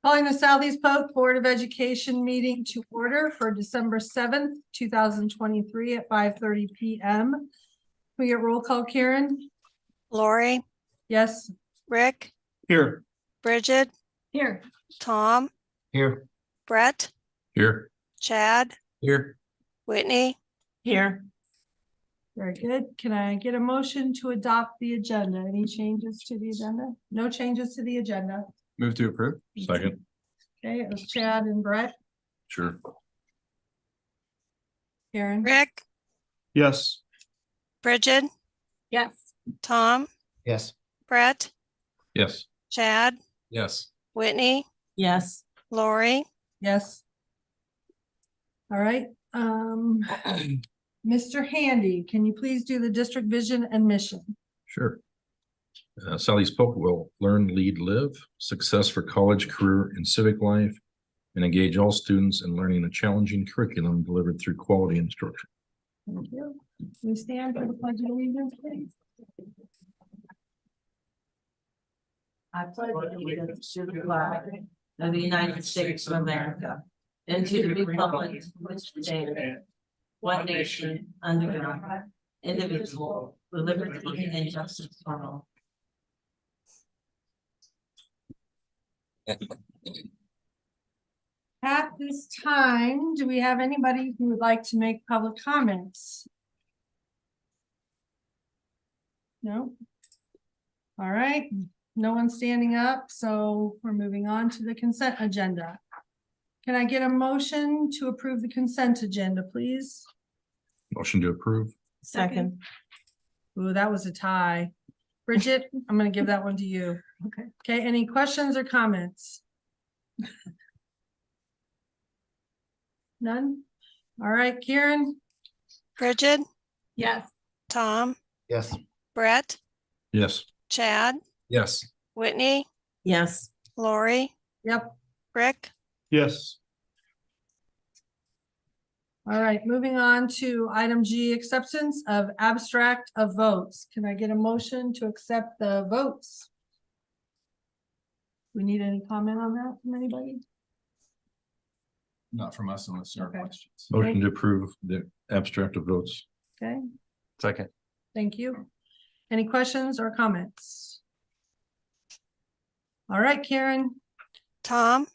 Calling the Southeast Polk Board of Education meeting to order for December 7th, 2023 at 5:30 p.m. We get roll call, Karen? Lori, Yes. Rick, Here. Bridget, Here. Tom, Here. Brett, Here. Chad, Here. Whitney. Here. Very good. Can I get a motion to adopt the agenda? Any changes to the agenda? No changes to the agenda. Move to approve. Second. Okay, it was Chad and Brett. Sure. Karen? Rick, Yes. Bridget, Yes. Tom, Yes. Brett, Yes. Chad, Yes. Whitney, Yes. Lori. Yes. All right, Mr. Handy, can you please do the district vision and mission? Sure. Southeast Polk will learn, lead, live, success for college, career, and civic life, and engage all students in learning a challenging curriculum delivered through quality instruction. Thank you. We stand for the pledge of allegiance, please. I pledge allegiance to the flag of the United States of America and to the republic which stands one nation under God, indivisible, with liberty and justice for all. At this time, do we have anybody who would like to make public comments? No? All right, no one's standing up, so we're moving on to the consent agenda. Can I get a motion to approve the consent agenda, please? Motion to approve. Second. Ooh, that was a tie. Bridget, I'm gonna give that one to you. Okay. Okay, any questions or comments? None? All right, Karen? Bridget, Yes. Tom, Yes. Brett, Yes. Chad, Yes. Whitney, Yes. Lori, Yep. Rick. Yes. All right, moving on to item G, acceptance of abstract of votes. Can I get a motion to accept the votes? We need any comment on that from anybody? Not from us unless there are Okay. questions. Motion to approve the abstract of votes. Okay, Second. thank you. Any questions or comments? All right, Karen? Tom,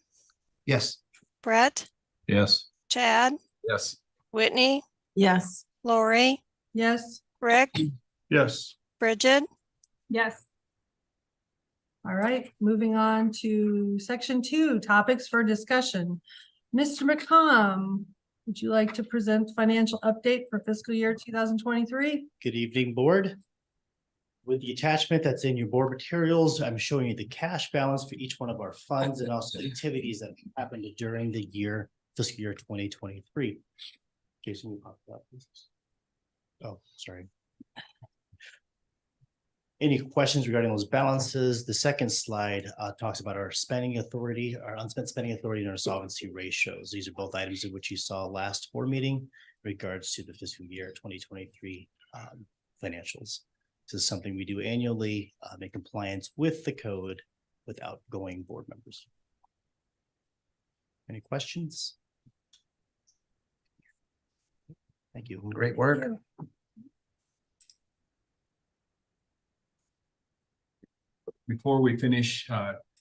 Yes. Brett, Yes. Chad, Yes. Whitney, Yes. Lori, Yes. Rick, Yes. Bridget. Yes. All right, moving on to section 2, topics for discussion. Mr. McCom, would you like to present financial update for fiscal year 2023? Good evening, board. With the attachment that's in your board materials, I'm showing you the cash balance for each one of our funds and also activities that happened during the year, fiscal year 2023. Jason, you pop that, please. Oh, sorry. Any questions regarding those balances? The second slide talks about our spending authority, our unspent spending authority, and our solvency ratios. These are both items in which you saw last board meeting in regards to the fiscal year 2023 financials. This is something we do annually in compliance with the code with outgoing board members. Any questions? Thank you. Great work. Before we finish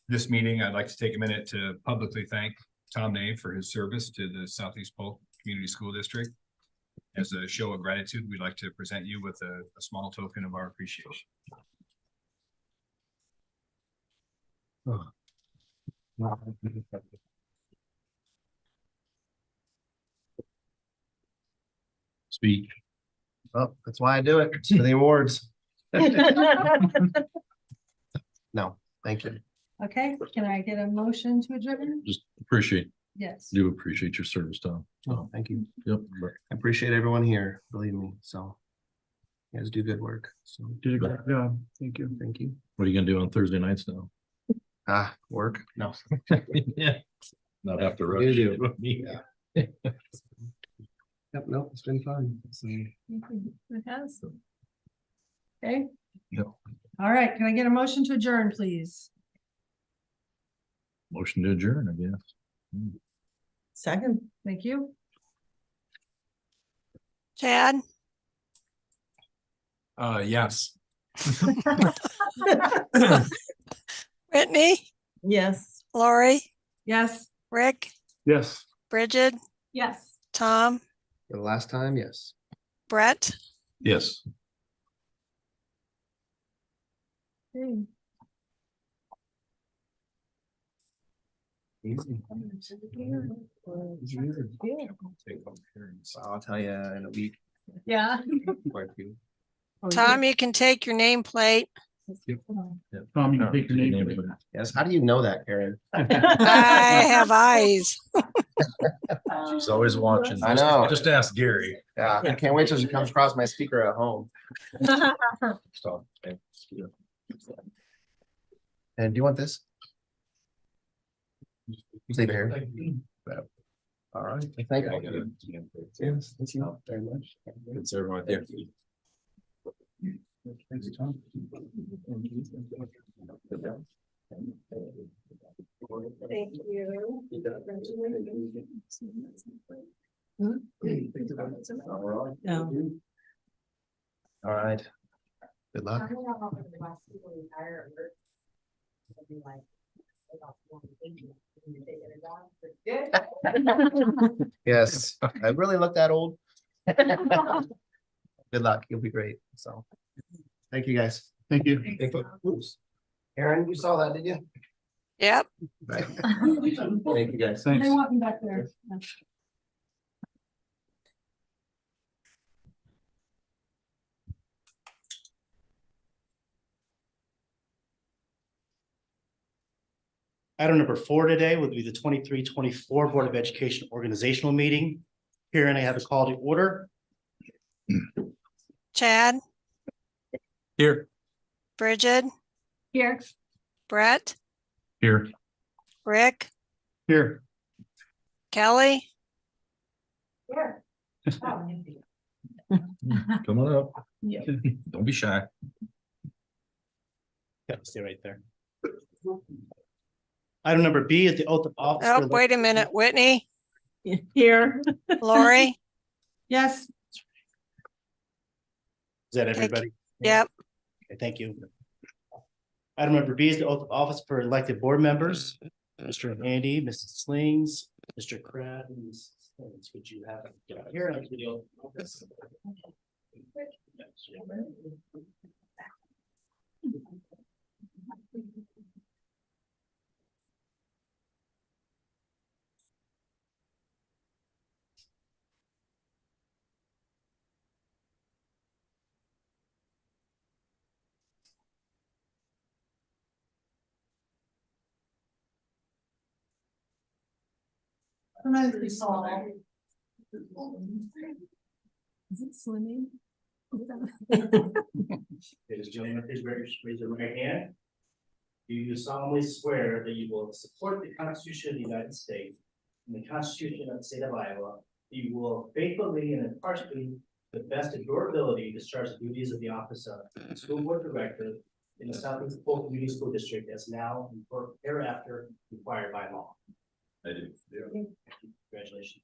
this meeting, I'd like to take a minute to publicly thank Tom Nave for his service to the Southeast Polk Community School District. As a show of gratitude, we'd like to present you with a small token of our appreciation. Speech. Oh, that's why I do it, it's for the awards. No, thank you. Okay, can I get a motion to adjourn? Just Yes. do appreciate your service, Tom. Oh, thank you. Yep. I appreciate everyone here, believe me, so. You guys do good work, so. Did a great job. Thank you. Thank you. What are you gonna do on Thursday nights now? Work, no. Yeah. Not have to rush. You do. Yeah. Yep, no, it's been fun. It has. Okay. Yep. All right, can I get a motion to adjourn, please? Motion to adjourn, I guess. Second, thank you. Chad, Yes. Whitney, Yes. Lori, Yes. Rick, Yes. Bridget, Yes. Tom, For the last time, yes. Brett. Yes. Okay. I'll tell you in a week. Yeah. Quite a few. Tom, you can take your nameplate. Tom, you can take your name. Yes, how do you know that, Karen? I have eyes. She's always watching. I know. Just ask Gary. Yeah, I can't wait till she comes across my speaker at home. And do you want this? Leave it here. All right, thank you. Yes, thank you very much. Good serving with you. Thank you. All right. Good luck. Yes, I really look that old. Good luck, you'll be great, so. Thank you, guys. Thank you. Oops. Aaron, you saw that, did you? Yep. Right. Thank you, guys. They want me back there. Item number 4 today would be the 23-24 Board of Education organizational meeting. Here, and I have a call to order. Chad, Here. Bridget, Here. Brett, Here. Rick, Here. Kelly, Come on up. Yeah. Don't be shy. Yeah, stay right there. Item number B is the oath of office. oh, wait a minute, Whitney, Here. Lori, Yes. Is that everybody? yep, Okay, thank you. Item number B is the oath of office for elected board members. Mr. Handy, Mrs. Slings, Mr. Crab, and Mrs. Slings, would you have get out here and do the oath of office? Is it slimming? Ladies and gentlemen, please raise your right hand. Do you solemnly swear that you will support the Constitution of the United States and the Constitution of the State of Iowa? That you will faithfully and impartially, to the best of your ability, discharge the duties of the office of school board director in the Southeast Polk Community School District as now and hereafter required by law? I do. Congratulations.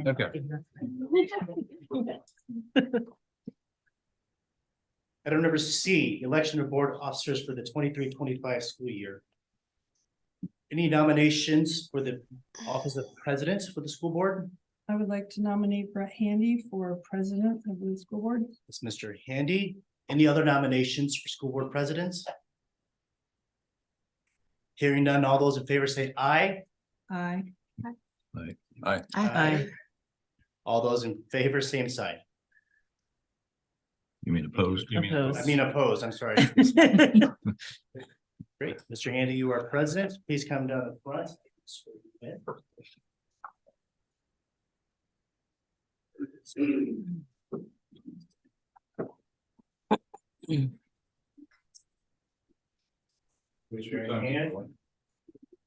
Okay. Item number C, election of board officers for the 23-25 school year. Any nominations for the office of president for the school board? I would like to nominate Brett Handy for president of the school board. It's Mr. Handy. Any other nominations for school board presidents? Hearing none, all those in favor say aye. Aye. Aye. All those in favor, same side. You mean opposed? You mean I mean opposed, I'm sorry. Great, Mr. Handy, you are president. Please come down the front. Raise your right hand.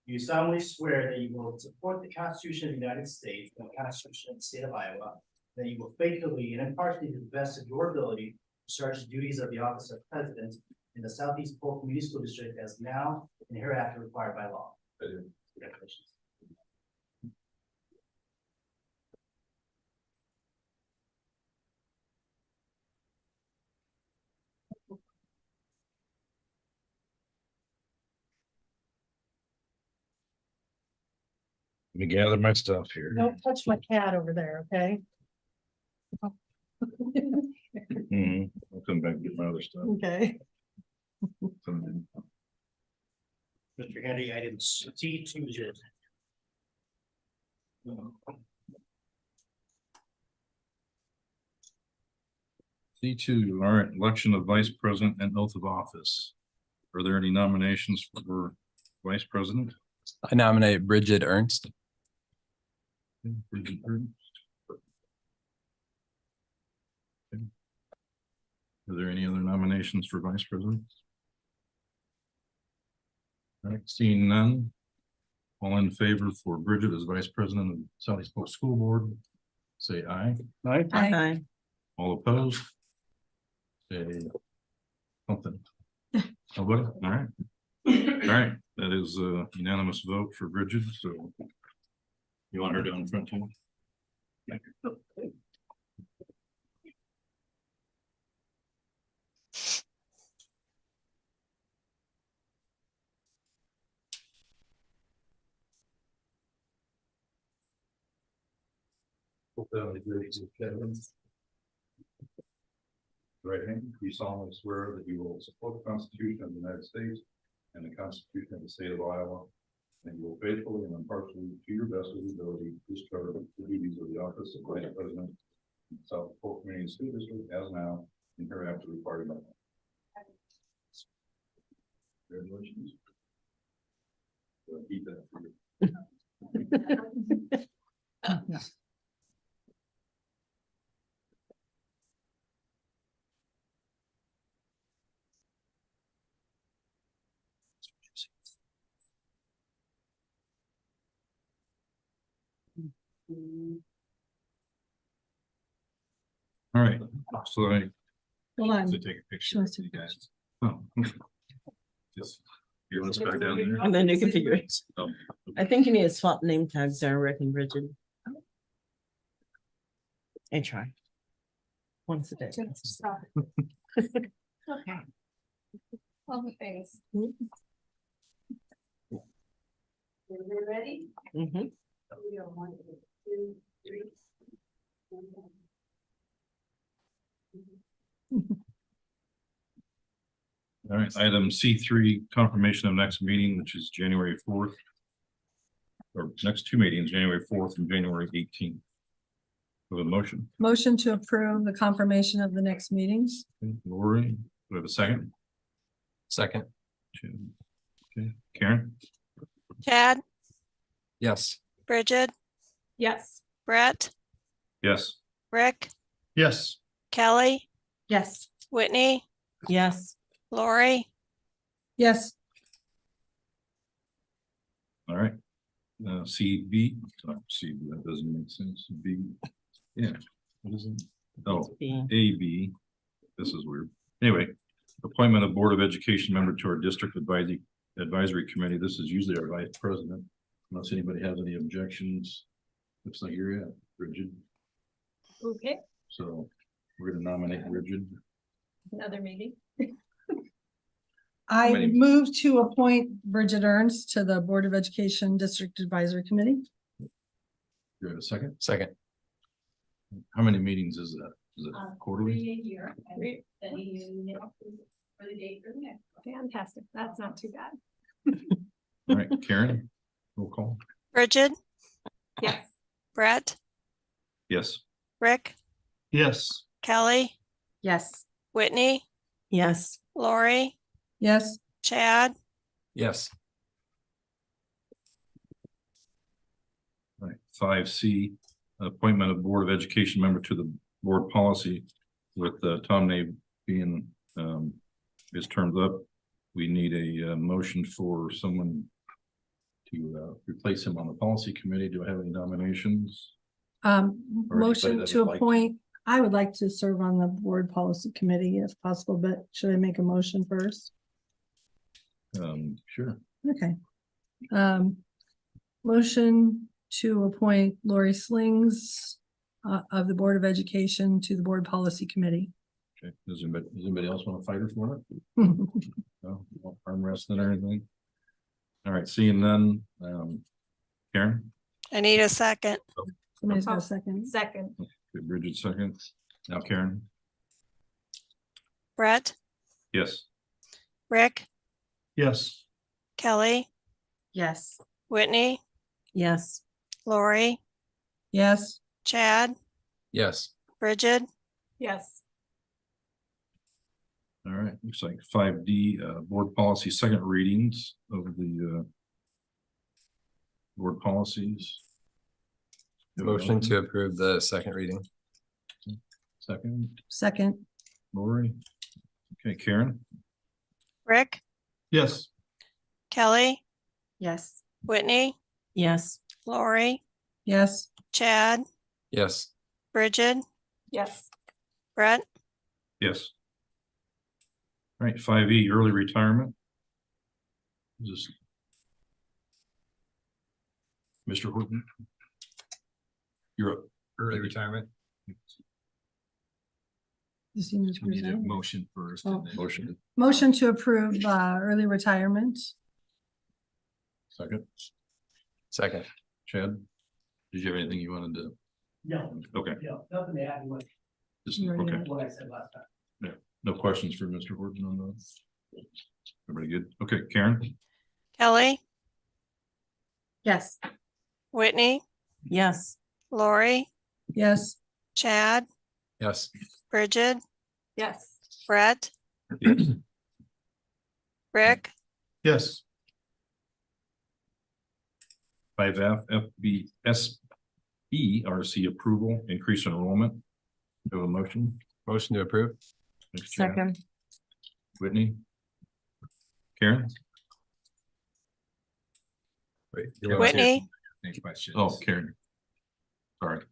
You solemnly swear that you will support the Constitution of the United States and the Constitution of the State of Iowa. That you will faithfully and impartially, to the best of your ability, discharge the duties of the office of president in the Southeast Polk Community School District as now and hereafter required by law. Congratulations. Let me gather my stuff here. Don't touch my cat over there, okay? I'll come back and get my other stuff. Okay. Mr. Henry, item C2 is yours. C2, all right, election of vice president and oath of office. Are there any nominations for vice president? I nominate Bridget Ernst. Bridget Ernst. Okay. Are there any other nominations for vice president? All right, seeing none. All in favor for Bridget as vice president of the Southeast Polk School Board, say aye. Aye. Aye. All opposed? Say something. Nobody? All right. All right, that is a unanimous vote for Bridget, so. You want her down in front too? Right hand, you solemnly swear that you will support the Constitution of the United States and the Constitution of the State of Iowa, and you will faithfully and impartially, to your best of your ability, discharge the duties of the office of Vice President of the South Polk Community School District as now and hereafter required by law. Congratulations. So keep that for you. All right, so I Hold on. to take a picture She of wants to you take a guys. Oh. Just, you're let's back down there. And then you can figure it. Oh, I think you need to swap name tags there, Rick and Bridget. And try. Once a day. Okay. All the things. You ready? Mm-hmm. We go 1, 2, 3. All right, item C3, confirmation of next meeting, which is January 4th. Or next two meetings, January 4th and January 18th. With a motion. Motion to approve the confirmation of the next meetings. Okay, Lori, do we have a second? Second. Okay, Karen? Chad, Yes. Bridget, Yes. Brett, Yes. Rick, Yes. Kelly, Yes. Whitney, Yes. Lori, Yes. All right. CB, C, that doesn't make sense. B, yeah. What is it? Oh, B. AB. This is weird. Anyway, appointment of Board of Education member to our district advisory committee. This is usually our vice president. Unless anybody has any objections. Looks like you're it, Bridget. Okay, So we're gonna nominate Bridget. another meeting. I many- move to appoint Bridget Ernst to the Board of Education District Advisory Committee. You have a second? Second. How many meetings is that? Is it quarterly? 3 a year. And sending you for the date for the next. Fantastic. That's not too bad. All right, Karen, roll call. Bridget, Yes. Brett, Yes. Rick, Yes. Kelly, Yes. Whitney, Yes. Lori, Yes. Chad, Yes. All right, 5C, appointment of Board of Education member to the board policy with Tom Nave being his term's up. We need a motion for someone to replace him on the policy committee. Do I have any nominations? Or anybody Motion that to would like to? appoint, I would like to serve on the board policy committee if possible, but should I make a motion first? Sure. Okay. Motion to appoint Lori Slings of the Board of Education to the board policy committee. Okay. Does anybody else want to fight her for it? No, arm wrestling or anything? All right, seeing none. Karen? I need a second. Somebody's got a second. Second. Okay, Bridget second. Now Karen? Brett, Yes. Rick, Yes. Kelly, Yes. Whitney, Yes. Lori, Yes, Chad, Yes. Bridget, Yes. All right, looks like 5D, board policy, second readings of the board policies. Motion to approve the second reading. Second, second, Lori. Okay, Karen? Rick, Yes. Kelly, Yes. Whitney, Yes. Lori, yes, Chad, Yes. Bridget, Yes. Brett, Yes. All right, 5E, early retirement. Just Mr. Horton. You're up. Early retirement. Just need to We need a present. motion first. Oh. and then- Motion, Motion to approve early retirement. second. Second. Chad, did you have anything you wanted to? No. Okay, No, nothing to add to what just, You already okay, know. what I said last time. no questions for Mr. Horton on that? Everybody good? Okay, Karen? Kelly, Yes. Whitney, Yes. Lori, Yes, Chad, Yes. Bridget, Yes. Brett, Yes. Rick, Yes. 5F, FBSERC approval, increase enrollment. Do you have a motion? Motion to approve. Thanks, Chad. Second. Whitney? Karen? Wait, Whitney, Any questions? Oh, Karen. Sorry.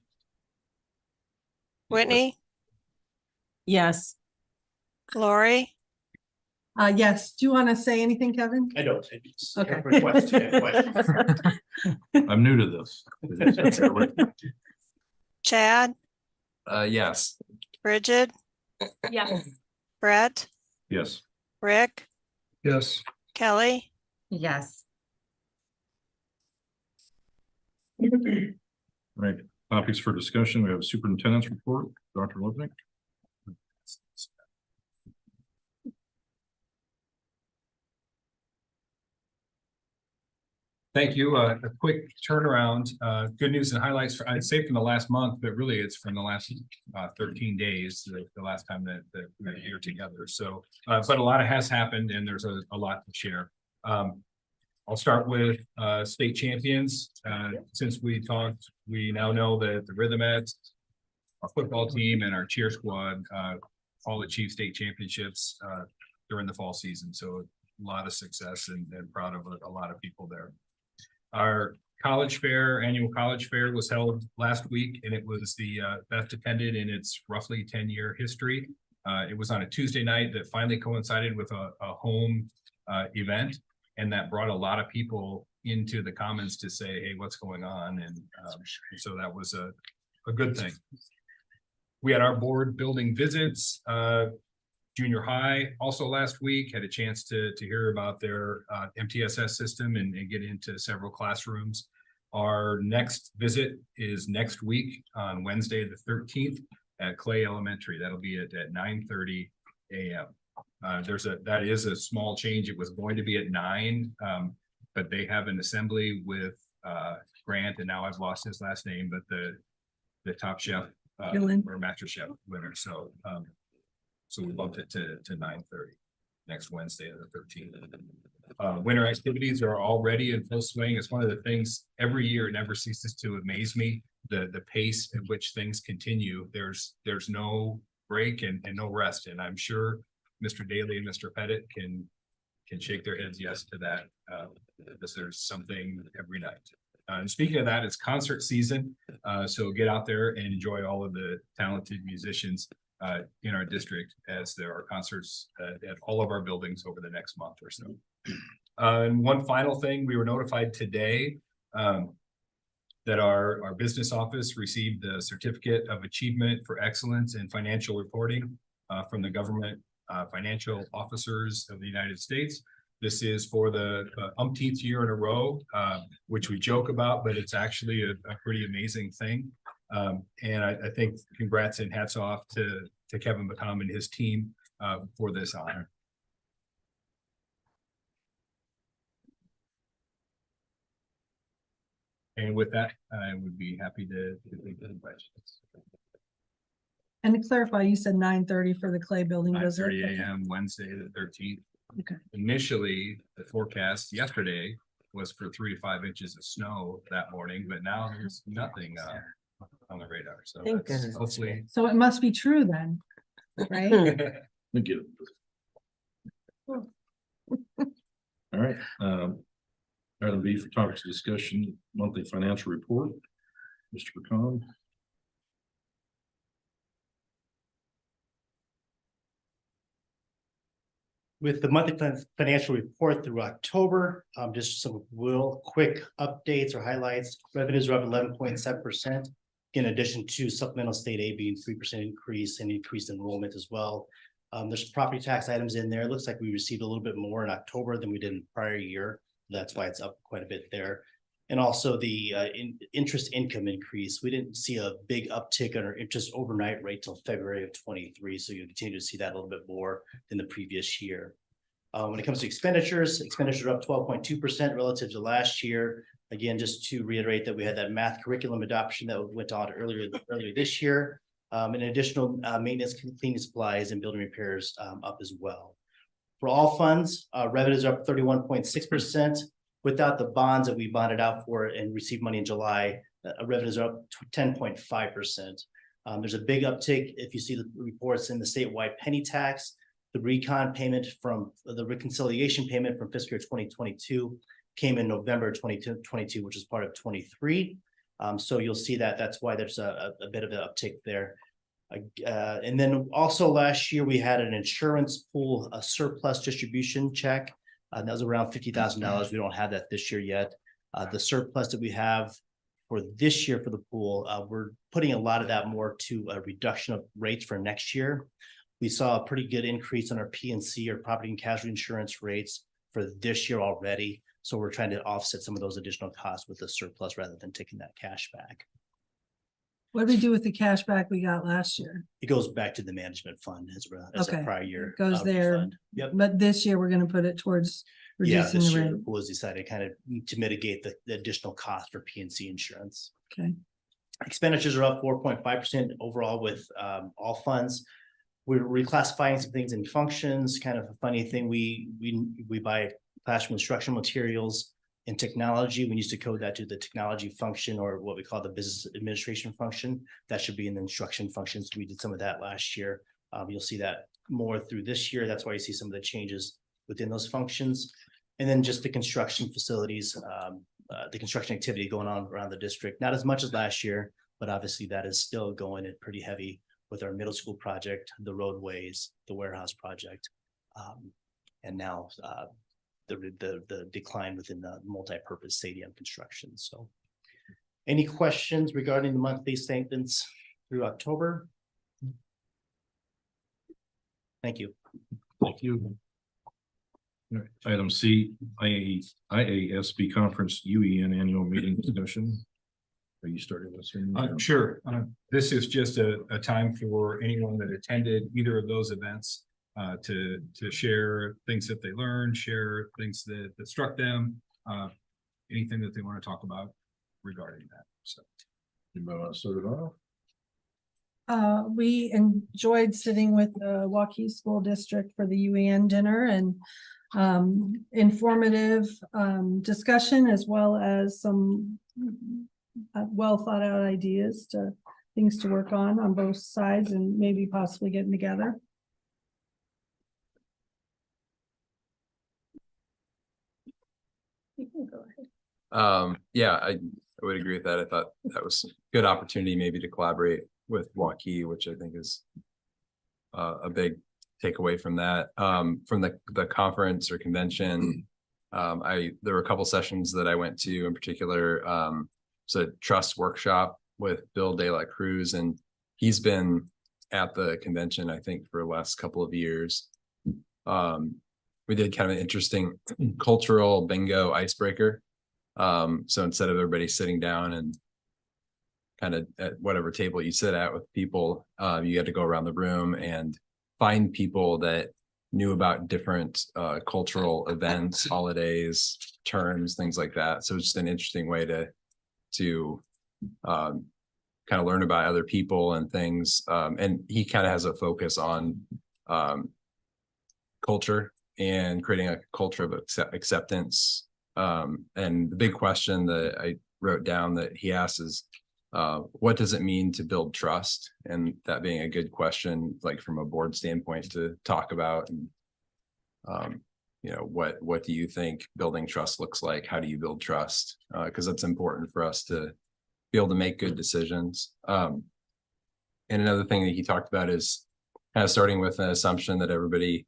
Whitney, Yes. Lori, yes. Do you want to say anything, Kevin? I don't. Okay. I'm new to this. Chad, Yes. Bridget, Yes. Brett, Yes. Rick, Yes. Kelly, Yes. Right, topics for discussion. We have a superintendent's report, Dr. Lipnick. Thank you. A quick turnaround, good news and highlights for, I'd say from the last month, but really it's from the last 13 days, the last time that we were here together. So, but a lot has happened and there's a lot to share. I'll start with state champions. Since we talked, we now know that the Rhythmettes, our football team and our cheer squad all achieved state championships during the fall season. So a lot of success and proud of a lot of people there. Our college fair, annual college fair was held last week and it was the best attended in its roughly 10-year history. It was on a Tuesday night that finally coincided with a home event. And that brought a lot of people into the Commons to say, hey, what's going on? And so that was a good thing. We had our board building visits, junior high also last week, had a chance to hear about their MTSS system and get into several classrooms. Our next visit is next week on Wednesday, the 13th at Clay Elementary. That'll be at 9:30 a.m. That is a small change. It was going to be at 9, but they have an assembly with Grant, and now I've lost his last name, but the top chef or master chef winner. So so we bumped it to 9:30 next Wednesday, the 13th. Winter activities are already in full swing. It's one of the things every year, it never ceases to amaze me the pace at which things continue, there's no break and no rest. And I'm sure Mr. Daly and Mr. Pettit can shake their heads yes to that, because there's something every night. And speaking of that, it's concert season, so get out there and enjoy all of the talented musicians in our district, as there are concerts at all of our buildings over the next month or so. And one final thing, we were notified today that our business office received the Certificate of Achievement for Excellence in Financial Reporting from the Government Financial Officers of the United States. This is for the umpteenth year in a row, which we joke about, but it's actually a pretty amazing thing. And I think congrats and hats off to Kevin McCom and his team for this honor. And with that, I would be happy to take any questions. And to clarify, you said 9:30 for the Clay Building visit? 9:30 a.m. Wednesday the 13th. Okay. Initially, the forecast yesterday was for 3 to 5 inches of snow that morning, but now there's nothing on the radar. So Thank that's goodness. hopefully. So it must be true then, right? Let me get it. All right, item B for topics of discussion, monthly financial report. Mr. McCon. With the monthly financial report through October, just some real quick updates or highlights. Revenues are up 11.7%. In addition to supplemental state aid being 3% increase and increased enrollment as well. There's property tax items in there. It looks like we received a little bit more in October than we did in the prior year. That's why it's up quite a bit there. And also the interest income increase. We didn't see a big uptick on our interest overnight rate till February of 23. So you continue to see that a little bit more than the previous year. When it comes to expenditures are up 12.2% relative to last year. Again, just to reiterate that we had that math curriculum adoption that went on earlier this year. And additional maintenance, cleaning supplies and building repairs up as well. For all funds, revenues are up 31.6%. Without the bonds that we bonded out for and received money in July, revenues are up 10.5%. There's a big uptick if you see the reports in the statewide penny tax, the recon payment from the reconciliation payment from fiscal year 2022 came in November 2022, which is part of 23. So you'll see that that's why there's a bit of an uptick there. And then also last year we had an insurance pool, a surplus distribution check. That was around $50,000. We don't have that this year yet. The surplus that we have for this year for the pool, we're putting a lot of that more to a reduction of rates for next year. We saw a pretty good increase on our P&C or property and casualty insurance rates for this year already. So we're trying to offset some of those additional costs with the surplus rather than taking that cash back. What did we do with the cash back we got last year? It goes back to the management fund as a prior year. It goes there. Fund. Yep. But this year we're gonna put it towards Yeah, reducing this the year rate. the pool has decided kind of to mitigate the additional cost for P&C insurance. Okay. Expenditures are up 4.5% overall with all funds. We're reclassifying some things in functions. Kind of a funny thing. We buy classroom instructional materials and technology. We used to code that to the technology function or what we call the business administration function. That should be in the instruction functions. We did some of that last year. You'll see that more through this year. That's why you see some of the changes within those functions. And then just the construction facilities, the construction activity going on around the district, not as much as last year, but obviously that is still going in pretty heavy with our middle school project, the roadways, the warehouse project, and now the decline within the multi-purpose stadium construction. So any questions regarding the monthly statements through October? Thank you. Thank you. All right, item C, IASB conference UEN annual meeting discussion. Are you starting this? Sure. This is just a time for anyone that attended either of those events to share things that they learned, share things that struck them, anything that they want to talk about regarding that. So, You might want to start it off. We enjoyed sitting with the Waukee School District for the UAN dinner and informative discussion, as well as some well thought out ideas to, things to work on both sides and maybe possibly getting together. You can go ahead. Yeah, I would agree with that. I thought that was a good opportunity maybe to collaborate with Waukee, which I think is a big takeaway from that. From the conference or convention, there were a couple sessions that I went to in particular. It's a trust workshop with Bill De La Cruz, and he's been at the convention, I think, for the last couple of years. We did kind of an interesting cultural bingo icebreaker. So instead of everybody sitting down and kind of at whatever table you sit at with people, you had to go around the room and find people that knew about different cultural events, holidays, terms, things like that. So it's just an interesting way to kind of learn about other people and things. And he kind of has a focus on culture and creating a culture of acceptance. And the big question that I wrote down that he asks is, what does it mean to build trust? And that being a good question, like from a board standpoint, to talk about. And, you know, what do you think building trust looks like? How do you build trust? Because that's important for us to be able to make good decisions. And another thing that he talked about is kind of starting with an assumption that everybody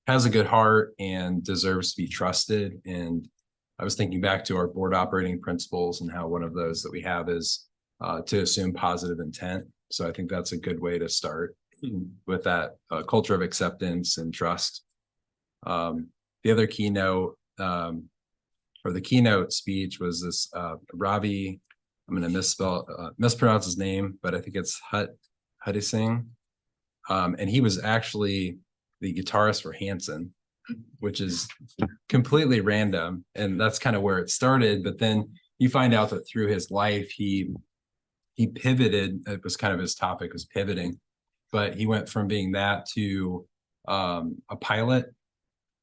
has a good heart and deserves to be trusted. And I was thinking back to our board operating principles and how one of those that we have is to assume positive intent. So I think that's a good way to start with that culture of acceptance and trust. The other keynote or the keynote speech was this Ravi, I'm going to mispronounce his name, but I think it's Huddy Singh. And he was actually the guitarist for Hanson, which is completely random. And that's kind of where it started. But then you find out that through his life, he pivoted. It was kind of his topic was pivoting, but he went from being that to a pilot,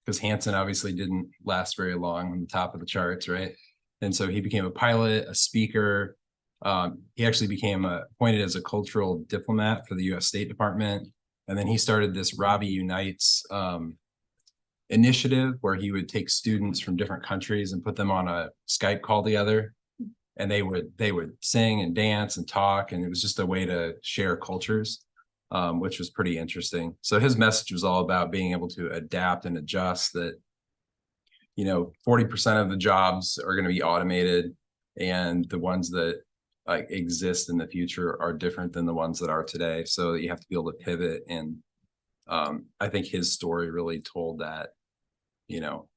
because Hanson obviously didn't last very long on the top of the charts, right? And so he became a pilot, a speaker. He actually became appointed as a cultural diplomat for the U.S. State Department. And then he started this Ravi Unites initiative where he would take students from different countries and put them on a Skype call together. And they would sing and dance and talk. And it was just a way to share cultures, which was pretty interesting. So his message was all about being able to adapt and adjust, that, you know, 40% of the jobs are going to be automated, and the ones that exist in the future are different than the ones that are today. So you have to be able to pivot. And I think his story really told that, you know,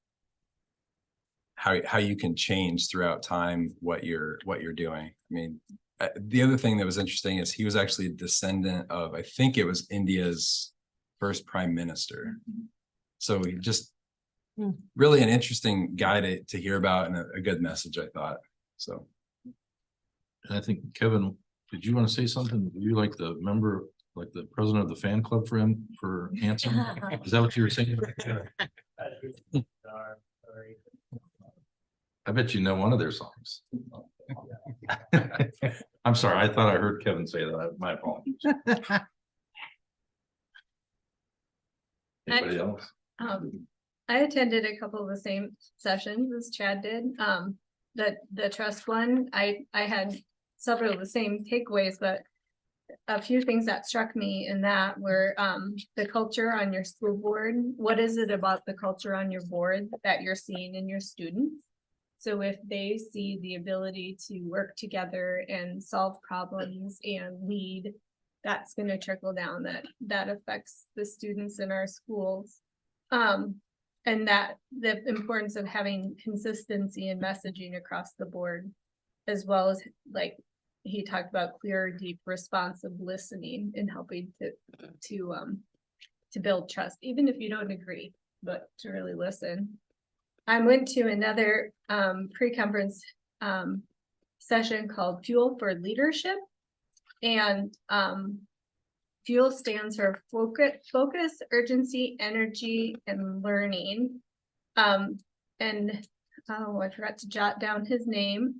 how you can change throughout time what you're doing. I mean, the other thing that was interesting is he was actually a descendant of, I think it was India's first prime minister. So he just really an interesting guy to hear about, and a good message, I thought. So. And I think, Kevin, did you want to say something? Were you like the member, like the president of the fan club for him, for Hanson? Is that what you were saying? I bet you know one of their songs. I'm sorry, I thought I heard Kevin say that. My apologies. Anybody else? I attended a couple of the same sessions as Chad did. The trust one, I had several of the same takeaways, but a few things that struck me in that were the culture on your school board. What is it about the culture on your board that you're seeing in your students? So if they see the ability to work together and solve problems and lead, that's going to trickle down. That affects the students in our schools. And that the importance of having consistency in messaging across the board, as well as, like he talked about, clear, deep, responsive listening and helping to build trust, even if you don't agree, but to really listen. I went to another pre-conference session called Fuel for Leadership, and FUEL stands for focus, urgency, energy, and learning. And I forgot to jot down his name.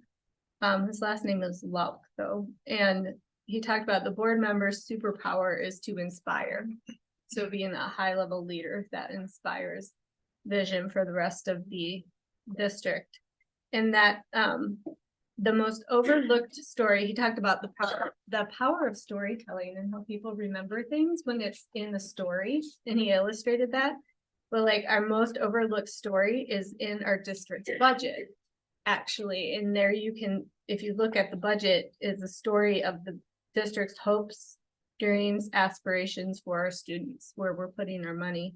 His last name is Lauk though, and he talked about the board member's superpower is to inspire. So being a high level leader that inspires vision for the rest of the district. And that the most overlooked story, he talked about the power of storytelling and how people remember things when it's in the story, and he illustrated that. But like our most overlooked story is in our district's budget, actually. And there you can, if you look at the budget, is a story of the district's hopes, dreams, aspirations for our students, where we're putting our money.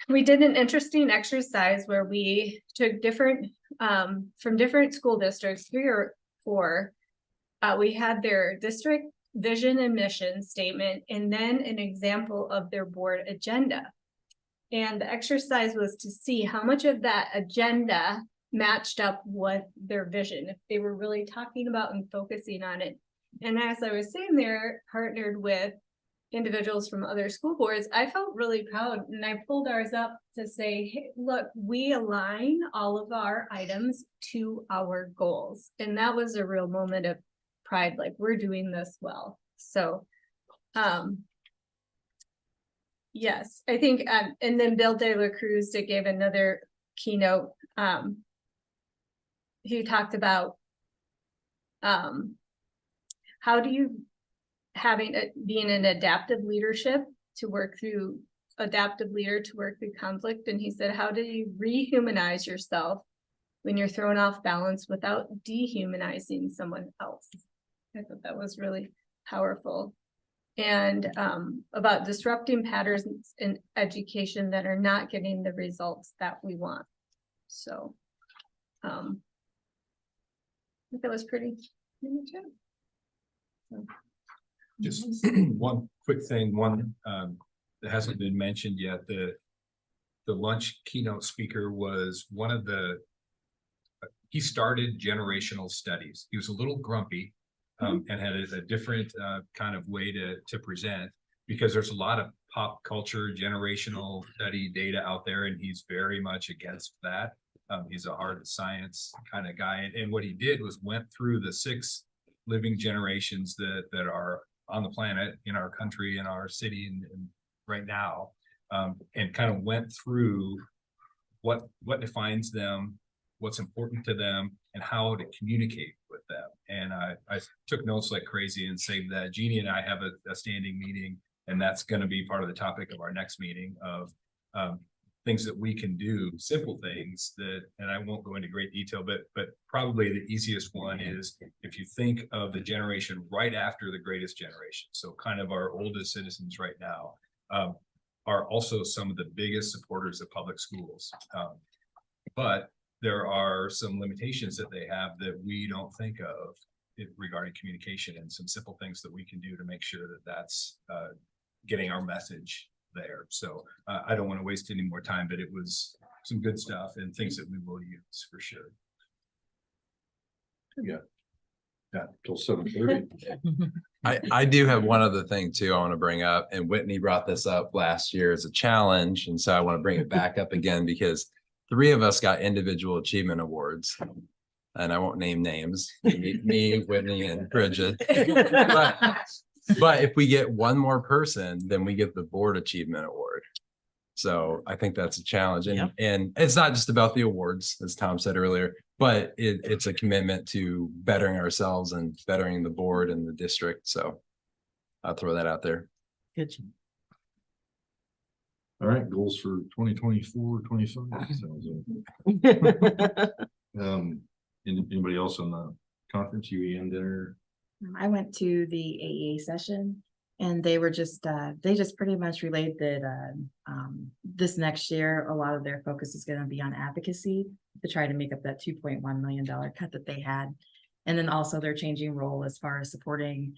We did an interesting exercise where we took different, from different school districts, 3 or 4. We had their district vision and mission statement, and then an example of their board agenda. And the exercise was to see how much of that agenda matched up with their vision, if they were really talking about and focusing on it. And as I was saying there, partnered with individuals from other school boards, I felt really proud, and I pulled ours up to say, hey, look, we align all of our items to our goals. And that was a real moment of pride, like we're doing this well. So yes, I think and then Bill De La Cruz gave another keynote. He talked about how do you being an adaptive leader to work through conflict. And he said, how do you rehumanize yourself when you're thrown off balance without dehumanizing someone else? I thought that was really powerful. And about disrupting patterns in education that are not getting the results that we want. So I think that was pretty good. So. Just one quick thing, that hasn't been mentioned yet, the lunch keynote speaker was one of he started generational studies. He was a little grumpy and had a different kind of way to present, because there's a lot of pop culture generational study data out there, and he's very much against that. He's a hard science kind of guy, and what he did was went through the 6 living generations that are on the planet, in our country, in our city, and right now, and kind of went through what defines them, what's important to them, and how to communicate with them. And I took notes like crazy and saved that. Jeannie and I have a standing meeting, and that's going to be part of the topic of our next meeting of things that we can do, simple things that, and I won't go into great detail, but probably the easiest one is if you think of the generation right after the greatest generation. So kind of our oldest citizens right now are also some of the biggest supporters of public schools. But there are some limitations that they have that we don't think of regarding communication, and some simple things that we can do to make sure that that's getting our message there. So I don't want to waste any more time, but it was some good stuff and things that we will use for sure. Yeah, till 7:30. I do have one other thing too I want to bring up, and Whitney brought this up last year as a challenge, and so I want to bring it back up again, because 3 of us got individual achievement awards, and I won't name names, me, Whitney, and Bridget. But if we get one more person, then we get the board achievement award. So I think that's a challenge, and it's not just about the awards, as Tom said earlier, but it's a commitment to bettering ourselves and bettering the board and the district. So I'll throw that out there. Good. All right, goals for 2024, 25. Anybody else on the conference, UEM dinner? I went to the AEA session, and they were just, they just pretty much relayed that this next year, a lot of their focus is going to be on advocacy to try to make up that $2.1 million cut that they had. And then also they're changing role as far as supporting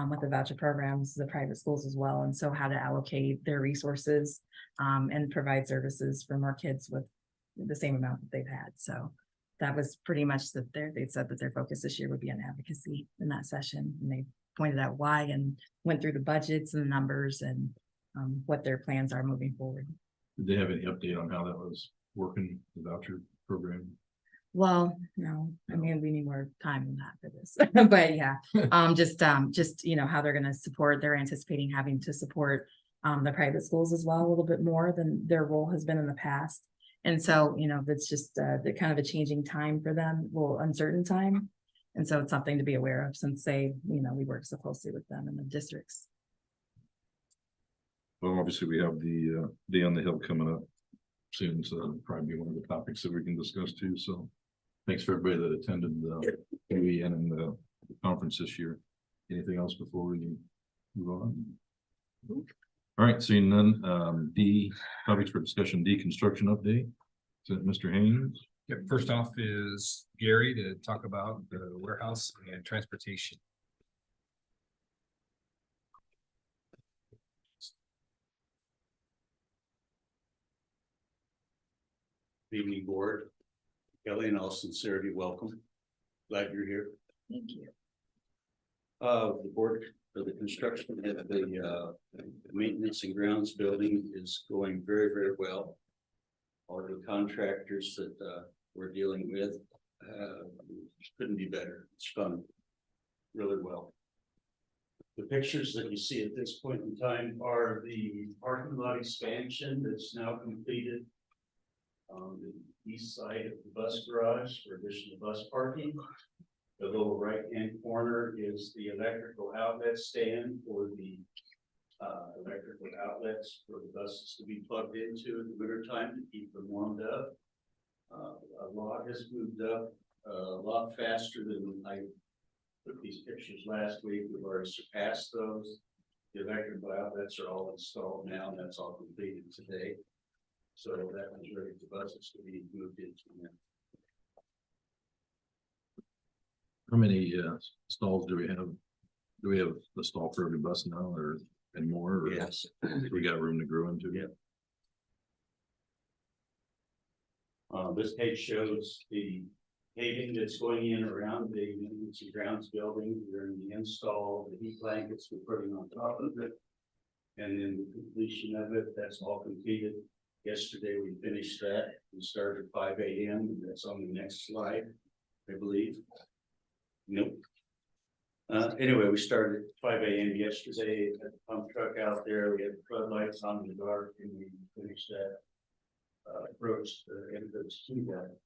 with the voucher programs, the private schools as well. And so how to allocate their resources and provide services for more kids with the same amount that they've had. So that was pretty much that they said that their focus this year would be on advocacy in that session. And they pointed out why and went through the budgets and the numbers and what their plans are moving forward. Did they have any update on how that was working, the voucher program? Well, no, I mean, we need more time than that for this, but yeah, just, you know, how they're gonna support, they're anticipating having to support the private schools as well, a little bit more than their role has been in the past. And so, you know, that's just the kind of a changing time for them, well, uncertain time. And so it's something to be aware of since they, you know, we work so closely with them in the districts. Well, obviously, we have the Day on the Hill coming up soon, so that'll probably be one of the topics that we can discuss too, so. Thanks for everybody that attended the UEN and the conference this year. Anything else before we move on? All right, seeing none, D, topics for discussion, D, construction update. Is that Mr. Haynes? Yep, first off is Gary to talk about the warehouse and transportation. Evening board. Kelly and I'll sincerely welcome. Glad you're here. Thank you. The board for the construction of the maintenance and grounds building is going very, very well. All the contractors that we're dealing with couldn't be better. It's fun. Really well. The pictures that you see at this point in time are the parking lot expansion that's now completed. On the east side of the bus garage for additional bus parking. The lower right-hand corner is the electrical outlet stand for the electrical outlets for the buses to be plugged into in the winter time to keep them warmed up. A lot has moved up a lot faster than I took these pictures last week. We've already surpassed those. The electrical outlets are all installed now, and that's all completed today. So that was ready for buses to be moved into now. How many stalls do we have? Do we have the stall for every bus now or and more? Or Yes. we got room to grow into? Yeah. This page shows the paving that's going in around the maintenance and grounds building during the install, the heat blankets we're putting on top of it. And then the completion of it, that's all completed. Yesterday, we finished that. We started at 5 a.m. and that's on the next slide, I believe. Nope. Anyway, we started at 5 a.m. yesterday at the pump truck out there. We had floodlights on in the dark and we finished that. Approached the entrance to that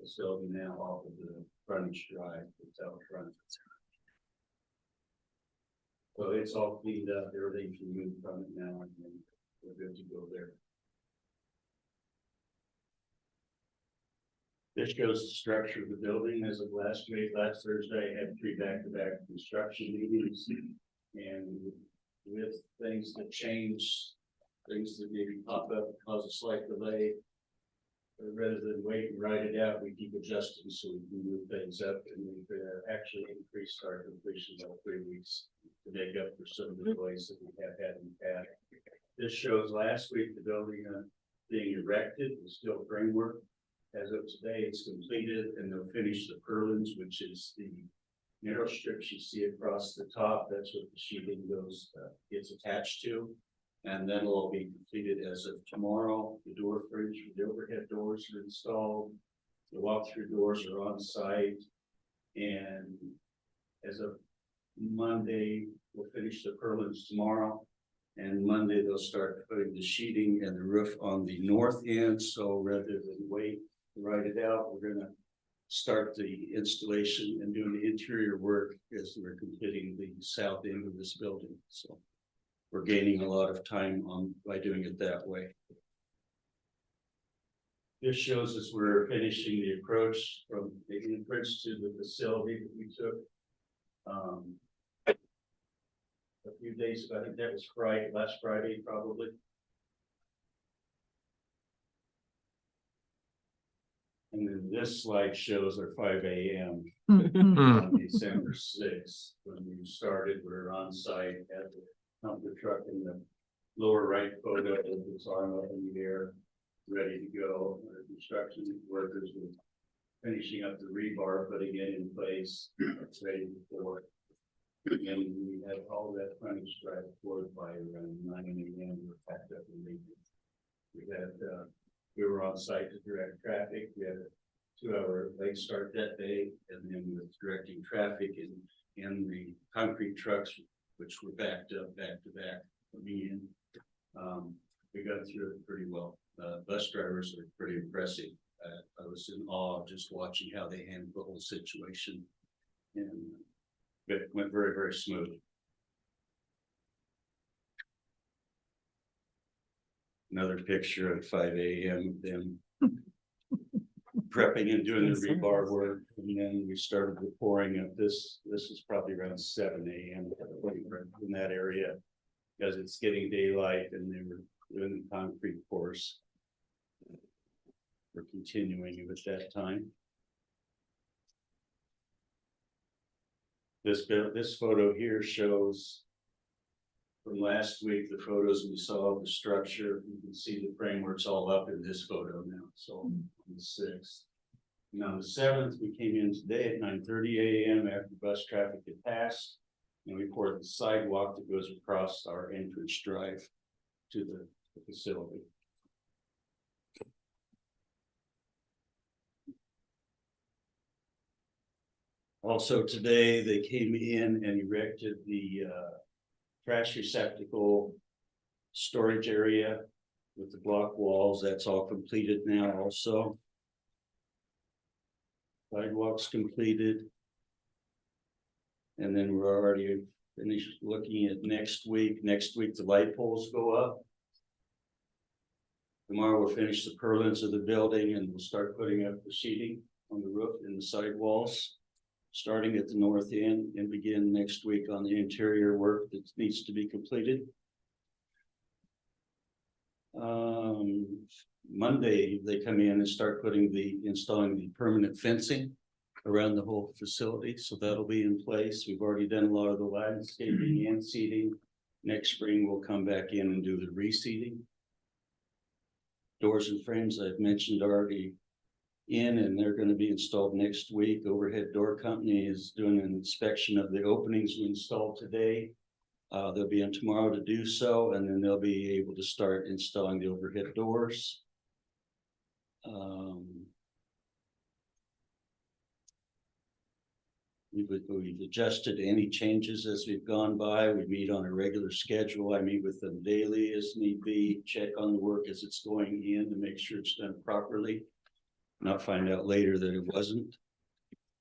facility now off of the frontage drive that's out front. So it's all cleaned up. Everything's removed from it now and then we're good to go there. This shows the structure of the building as of last week. Last Thursday, I had 3 back-to-back construction meetings. And with things that change, things that maybe pop up, cause a slight delay. But rather than wait and write it out, we keep adjusting so we can move things up. And we've actually increased our completion by 3 weeks to make up for some of the delays that we have had in the past. This shows last week the building being erected, the steel framework. As of today, it's completed and they'll finish the purlins, which is the narrow strips you see across the top. That's what the sheeting goes, gets attached to. And then it'll all be completed as of tomorrow. The door fridge, the overhead doors are installed. The walk-through doors are on site. And as of Monday, we'll finish the purlins tomorrow. And Monday, they'll start putting the sheeting and the roof on the north end. So rather than wait to write it out, we're gonna start the installation and doing the interior work as we're completing the south end of this building. So we're gaining a lot of time by doing it that way. This shows us we're finishing the approach from the entrance to the facility that we took. A few days ago, I think that was Friday, last Friday, probably. And then this slide shows our 5 a.m. on December 6th. When we started, we were on site at the pump truck in the lower right photo with its arm up in the air, ready to go. Our construction workers were finishing up the rebar, putting it in place, ready for it. And we had all that frontage drive forward by around 9 a.m. We were packed up and leaving. We were on site to direct traffic. We had a 2-hour late start that day, and then with directing traffic and the concrete trucks, which were backed up back to back coming in. We got through it pretty well. Bus drivers are pretty impressive. I was in awe just watching how they handled the whole situation, and it went very, very smooth. Another picture at 5 a.m. them prepping and doing the rebar work, and then we started the pouring of this. This is probably around 7 a.m. in that area, because it's getting daylight, and they were doing the concrete course. We're continuing with that time. This photo here shows from last week, the photos we saw of the structure. You can see the framework's all up in this photo now. So on the 6th. And on the 7th, we came in today at 9:30 a.m. after bus traffic had passed. And we poured the sidewalk that goes across our entrance drive to the facility. Also today, they came in and erected the trash receptacle storage area with the block walls. That's all completed now also. Sidewalks completed. And then we're already finished looking at next week. Next week, the light poles go up. Tomorrow we'll finish the purlins of the building, and we'll start putting up the sheeting on the roof and the sidewalls, starting at the north end, and begin next week on the interior work that needs to be completed. Monday, they come in and start installing the permanent fencing around the whole facility. So that'll be in place. We've already done a lot of the landscaping and seeding. Next spring, we'll come back in and do the reseeding. Doors and frames I've mentioned already in, and they're going to be installed next week. Overhead Door Company is doing an inspection of the openings we installed today. They'll be in tomorrow to do so, and then they'll be able to start installing the overhead doors. We've adjusted any changes as we've gone by. We meet on a regular schedule. I meet with them daily as need be, check on the work as it's going in to make sure it's done properly, not find out later that it wasn't.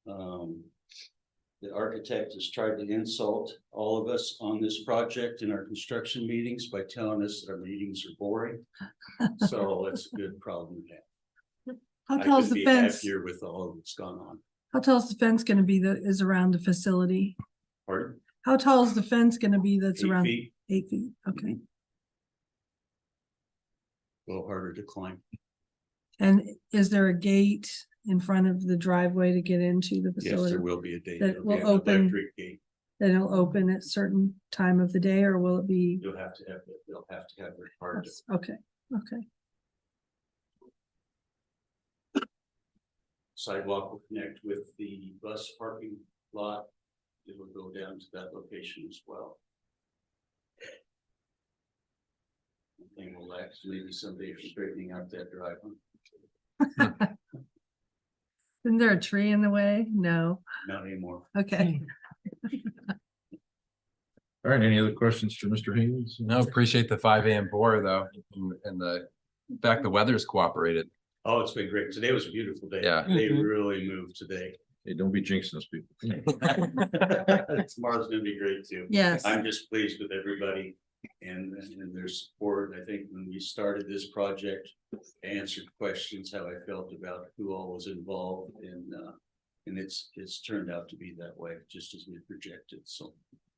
The architect has tried to insult all of us on this project in our construction meetings by telling us that our meetings are boring. So that's a good problem to have. How tall is the fence? Happier with all that's gone on. How tall is the fence gonna be that is around the facility? Pardon? How tall is the fence gonna be that's 8 around? feet. 8 feet, okay. A little harder to climb. And is there a gate in front of the driveway to get into the Yes, facility? there will be a date. That There'll will be an open- electric gate. Then it'll open at certain time of the day, or will it be? They'll have to have their card. Okay, okay. Sidewalk will connect with the bus parking lot. It will go down to that location as well. I think we'll actually maybe someday straightening out that driveway. Isn't there a tree in the way? No, Not anymore. okay. All right, any other questions for Mr. Haynes? No, appreciate the 5 a.m. pour though, and the fact the weather's cooperated. Oh, it's been great. Today was a beautiful day. Yeah. They really moved today. Hey, don't be jinxing us, people. Tomorrow's gonna be great too. Yes, I'm just pleased with everybody and their support. I think when we started this project, I answered questions how I felt about who all was involved, and it's turned out to be that way, just as we projected. So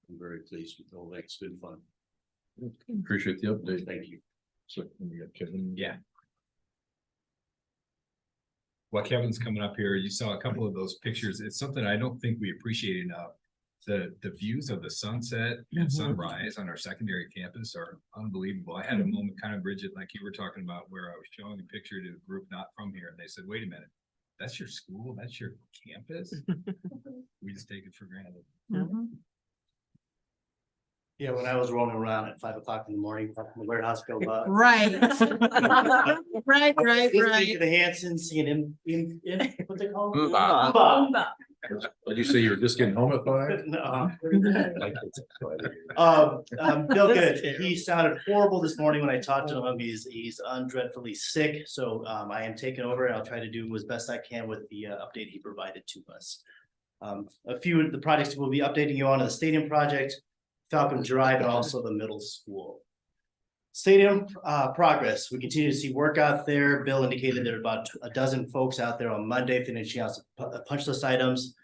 I'm very pleased with the whole thing. It's been fun. Appreciate the update. Thank you. So we got Kevin. Yeah. While Kevin's coming up here, you saw a couple of those pictures. It's something I don't think we appreciate enough. The views of the sunset and sunrise on our secondary campus are unbelievable. I had a moment, kind of, Bridget, like you were talking about, where I was showing a picture to a group not from here, and they said, "Wait a minute, that's your school? That's your campus?" We just take it for granted. Mhm. Yeah, when I was rolling around at 5 o'clock in the morning, the warehouse go up. Right. Right, right, Listening right. to the Hansons singing what they call it? Mbop. Mbop. Did you say you were just getting home at 5? No. Bill Good, he sounded horrible this morning when I talked to him. He's undreadfully sick, so I am taking over and I'll try to do as best I can with the update he provided to us. A few of the projects we'll be updating you on: the stadium project, Falcon Drive, and also the middle school. Stadium progress. We continue to see work out there. Bill indicated there are about a dozen folks out there on Monday finishing out some punch list items.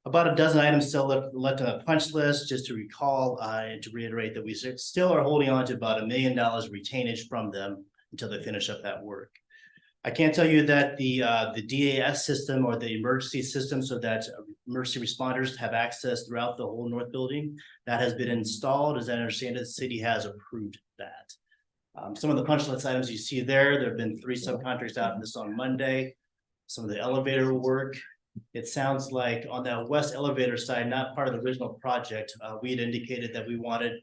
About a dozen items still left on a punch list. Just to recall and to reiterate that we still are holding on to about $1 million retainage from them until they finish up that work. I can tell you that the DAS system, or the emergency system, so that emergency responders have access throughout the whole north building, that has been installed. As I understand it, the city has approved that. Some of the punch list items you see there have been 3 subcontractors out in this on Monday. Some of the elevator work. It sounds like on that west elevator side, not part of the original project, we had indicated that we wanted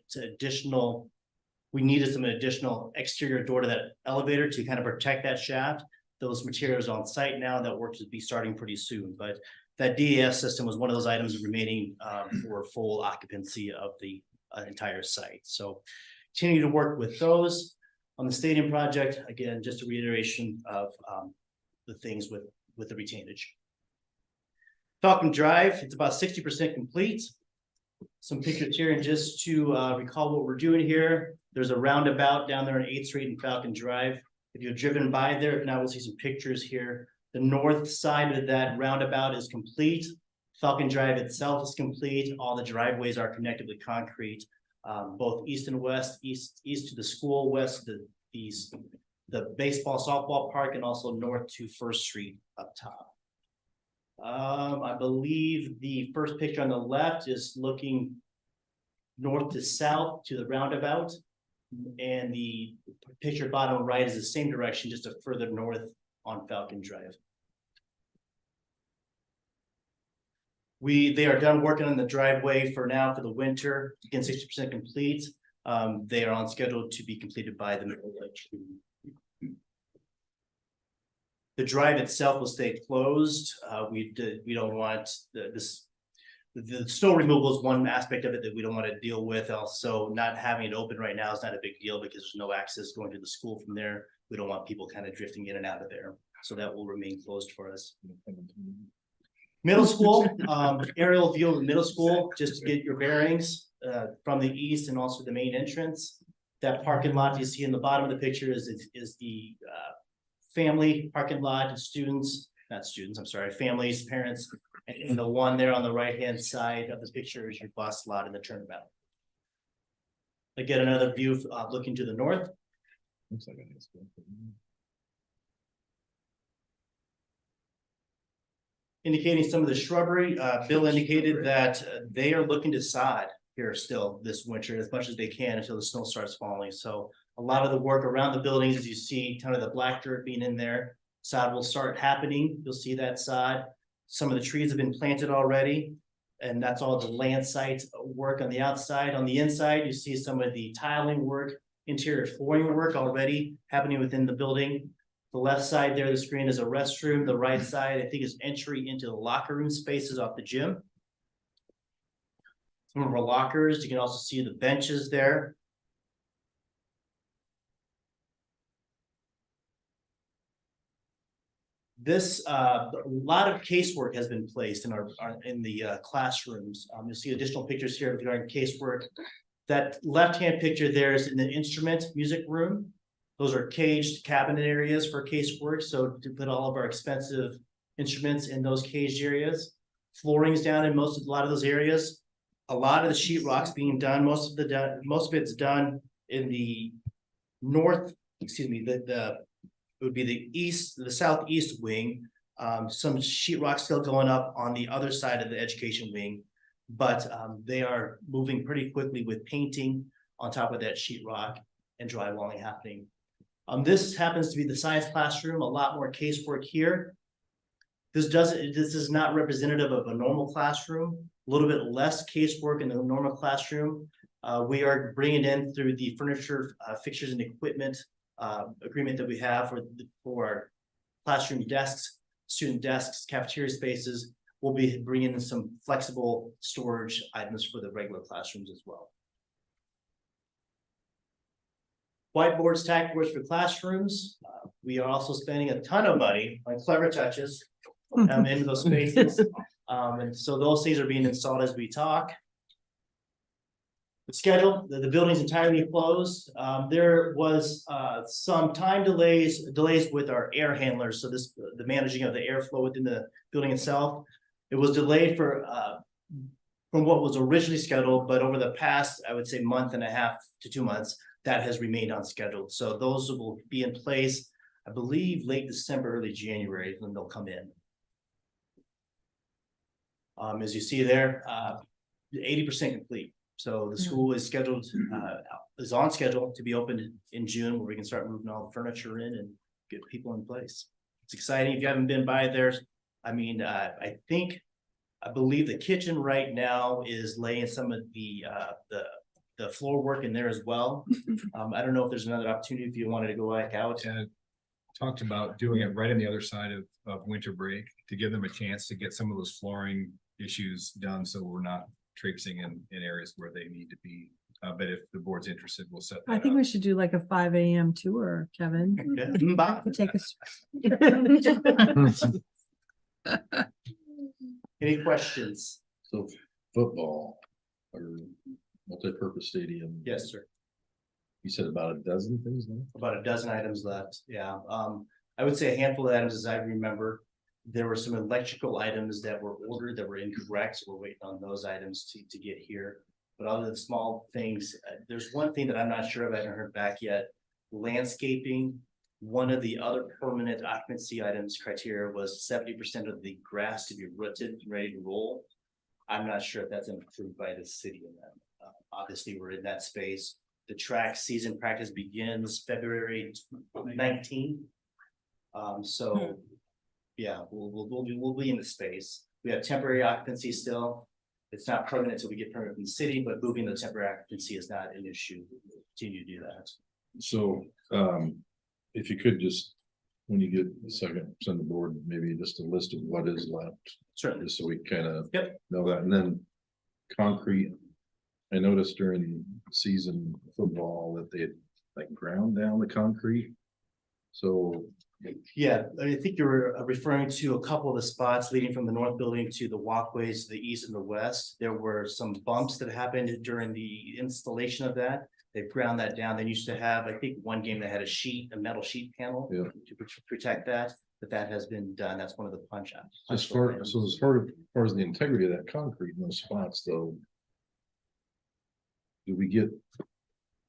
we needed some additional exterior door to that elevator to kind of protect that shaft. Those materials on site now, that work should be starting pretty soon, but that DAS system was one of those items remaining for full occupancy of the entire site. So continue to work with those. On the stadium project, again, just a reiteration of the things with the retainage. Falcon Drive, it's about 60% complete. Some pictures here, and just to recall what we're doing here, there's a roundabout down there on 8th Street and Falcon Drive. If you've driven by there, if not, we'll see some pictures here. The north side of that roundabout is complete. Falcon Drive itself is complete. All the driveways are connected with concrete, both east and west, east to the school, west to the baseball, softball park, and also north to 1st Street up top. I believe the first picture on the left is looking north to south to the roundabout, and the picture bottom right is the same direction, just a further north on Falcon Drive. They are done working on the driveway for now for the winter. Again, 60% complete. They are on schedule to be completed by the middle of June. The drive itself will stay closed. We don't want the snow removal is one aspect of it that we don't want to deal with. Also, not having it open right now is not a big deal because there's no access going to the school from there. We don't want people kind of drifting in and out of there. So that will remain closed for us. Middle school, aerial view of the middle school, just to get your bearings from the east and also the main entrance. That parking lot you see in the bottom of the picture is the family parking lot of students, not students, I'm sorry, families, parents. And the one there on the right-hand side of the picture is your bus lot in the turnabout. Again, another view looking to the north. Looks like indicating some of the shrubbery. Bill indicated that they are looking to sod here still this winter as much as they can until the snow starts falling. So a lot of the work around the buildings, as you see kind of the black dirt being in there, sod will start happening. You'll see that sod. Some of the trees have been planted already, and that's all the land site work on the outside. On the inside, you see some of the tiling work, interior flooring work already happening within the building. The left side there of the screen is a restroom. The right side, I think, is entry into the locker room spaces off the gym. Some of our lockers, you can also see the benches there. This a lot of casework has been placed in the classrooms. You'll see additional pictures here regarding casework. That left-hand picture there is in the instrument music room. Those are caged cabinet areas for casework. So to put all of our expensive instruments in those caged areas. Flooring's down in a lot of those areas. A lot of the sheetrock's being done. Most of it's done in the north. Excuse me. It would be the southeast wing. Some sheetrock still going up on the other side of the education wing, but they are moving pretty quickly with painting on top of that sheetrock and drywalling happening. This happens to be the science classroom. A lot more casework here. This is not representative of a normal classroom. A little bit less casework in the normal classroom. We are bringing in through the furniture, fixtures and equipment agreement that we have for our classroom desks, student desks, cafeteria spaces. We'll be bringing in some flexible storage items for the regular classrooms as well. Whiteboards, tackyboards for classrooms. We are also spending a ton of money on clever touches in those spaces. And so those things are being installed as we talk. The schedule, the building's entirely closed. There was some time delays with our air handlers. So the managing of the airflow within the building itself. It was delayed from what was originally scheduled, but over the past, I would say, month and a half to 2 months, that has remained unscheduled. So those will be in place, I believe, late December, early January, when they'll come in. As you see there, 80% complete. So the school is scheduled, is on schedule to be opened in June, where we can start moving all the furniture in and get people in place. It's exciting. If you haven't been by there, I mean, I believe the kitchen right now is laying some of the floor work in there as well. I don't know if there's another opportunity if you wanted to go back out. Talked about doing it right on the other side of winter break to give them a chance to get some of those flooring issues done, so we're not traipsing in areas where they need to be. But if the board's interested, we'll set that I think up. we should do like a 5 a.m. tour, Kevin. Okay. Bye. Take us. Any questions? So football or multi-purpose stadium. Yes, sir. You said about a dozen things, no? About a dozen items left, yeah. I would say a handful of items, as I remember. There were some electrical items that were ordered that were incorrect, so we're waiting on those items to get here. But other than small things, there's one thing that I'm not sure of, I haven't heard back yet. Landscaping, one of the other permanent occupancy items criteria was 70% of the grass to be rooted and ready to roll. I'm not sure if that's approved by the city. Obviously, we're in that space. The track season practice begins February 19th. So yeah, we'll be in the space. We have temporary occupancy still. It's not permanent until we get permit from the city, but moving the temporary occupancy is not an issue. We'll continue to do that. So, if you could just, when you get a second, send the board maybe just a list of what is left. Certainly. Just so we kind of Yep. know that, and then concrete. I noticed during season football that they had like ground down the concrete. So Yeah, I think you were referring to a couple of the spots leading from the north building to the walkways to the east and the west. There were some bumps that happened during the installation of that. They've ground that down. They used to have, I think, one game that had a metal sheet panel Yeah. to protect that, but that has been done. That's one of the punch outs. as far as the integrity of that concrete in those spots though. Do we get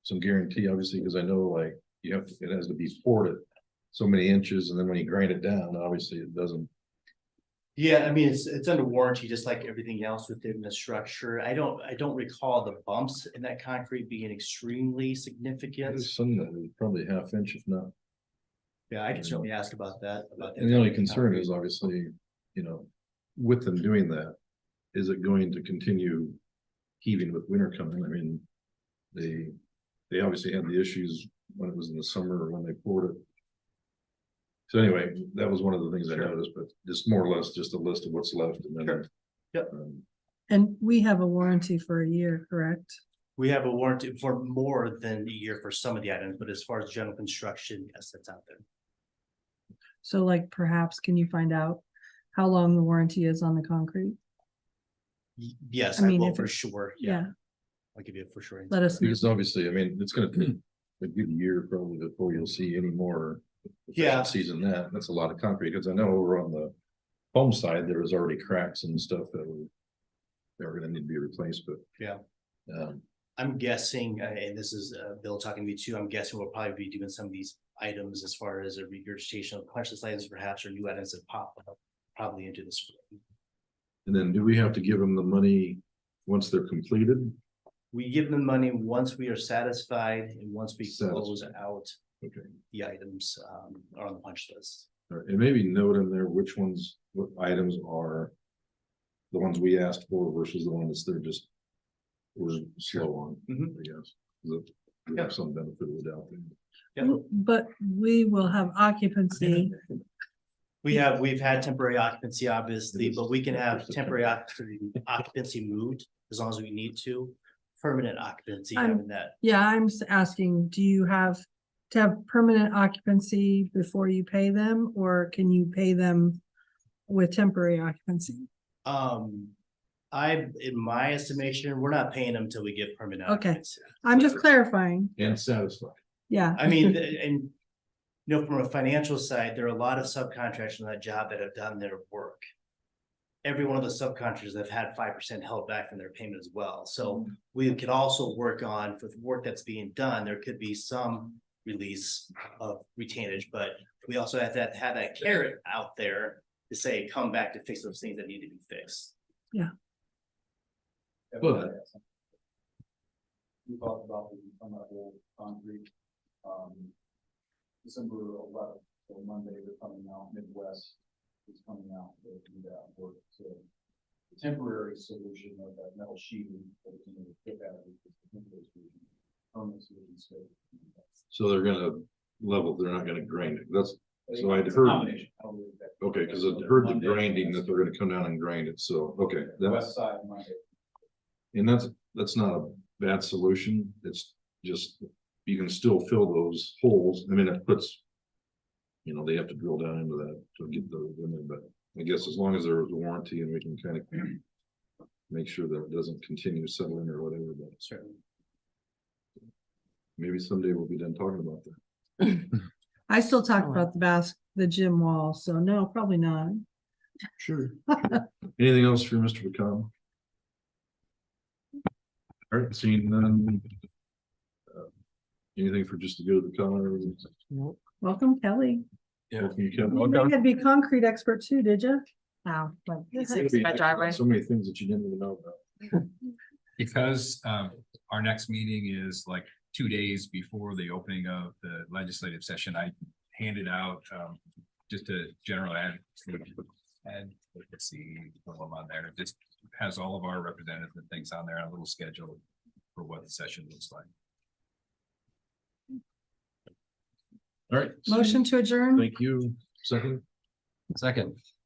some guarantee, obviously, because I know like it has to be poured at so many inches, and then when you grind it down, obviously it doesn't. Yeah, I mean, it's under warranty, just like everything else within the structure. I don't recall the bumps in that concrete being extremely significant. There's some that is probably half inch, if not. Yeah, I can certainly ask about that. And the only concern is obviously, with them doing that, is it going to continue heaving with winter coming? I mean, they obviously had the issues when it was in the summer or when they poured it. So anyway, that was one of the things I noticed, but just more or less just a list of what's left and then. Sure. Yep. And we have a warranty for a year, correct? We have a warranty for more than a year for some of the items, but as far as general construction, yes, that's out there. So like perhaps can you find out how long the warranty is on the concrete? Yes, I I mean, will if for it- sure. Yeah, I'll give you a for sure. let us know. Because obviously, I mean, it's gonna take a good year probably before you'll see any more. Yeah. efficiencies in that. That's a lot of concrete, because I know over on the home side, there was already cracks and stuff that were gonna need to be replaced, but. Yeah. Um, I'm guessing, and this is Bill talking to me too, I'm guessing we'll probably be doing some of these items as far as a regurgitation of punch list items perhaps, or new items that pop up probably into the spring. and then do we have to give them the money once they're completed? We give them money once we are satisfied and once we close Satisfied. out Okay. the items are on the punch list. All right, and maybe note in there which ones, what items are the ones we asked for versus the ones they're just we're slow on, Mhm. I guess. We have some benefit of the doubt. Yeah. But we will have occupancy. We've had temporary occupancy, obviously, but we can have temporary occupancy moved as long as we need to. Permanent occupancy, having that. Yeah, I'm asking, do you have to have permanent occupancy before you pay them, or can you pay them with temporary occupancy? In my estimation, we're not paying them until we get permanent Okay. occupancy. I'm just clarifying. And satisfied. Yeah, I mean, and you know, from a financial side, there are a lot of subcontractors on that job that have done their work. Every one of the subcontractors have had 5% held back from their payment as well. So we could also work on, for the work that's being done, there could be some release of retainage, but we also have to have that carrot out there to say, come back to fix those things that need to be fixed. But We talked about the unlevel concrete, December 11th, so Monday, they're coming out, Midwest is coming out to do that work, so. The temporary solution of that metal sheeting, that we can get out of it, is the temporary solution. Permanent solution, so they're gonna level, they're not gonna grind it. That's, so I'd It's a heard, combination. I don't believe that- okay, because I'd heard the Monday, grinding that they're gonna come down and grind it, so, okay. That's, West side Monday. and that's not a bad solution. It's just, you can still fill those holes. I mean, it puts, you know, they have to drill down into that to get those in there, but I guess as long as there was a warranty and we can kind of make sure that it doesn't continue settling or whatever, but Certainly. maybe someday we'll be done talking about that. I still talk about the gym wall, so no, probably not. Sure. Anything else for Mr. McCollum? All right, seeing none. Anything for just to go to the color? Welcome, Kelly. Yeah. You had to be a concrete expert too, did you? Wow. like, Yes, it's my driveway. So many things that you didn't even know about. Because our next meeting is like 2 days before the opening of the legislative session, I handed out just a general let's see, put them on there. It just has all of our representatives and things on there, a little schedule for what the session looks like. All right. Motion to adjourn? Thank you. Second. Second.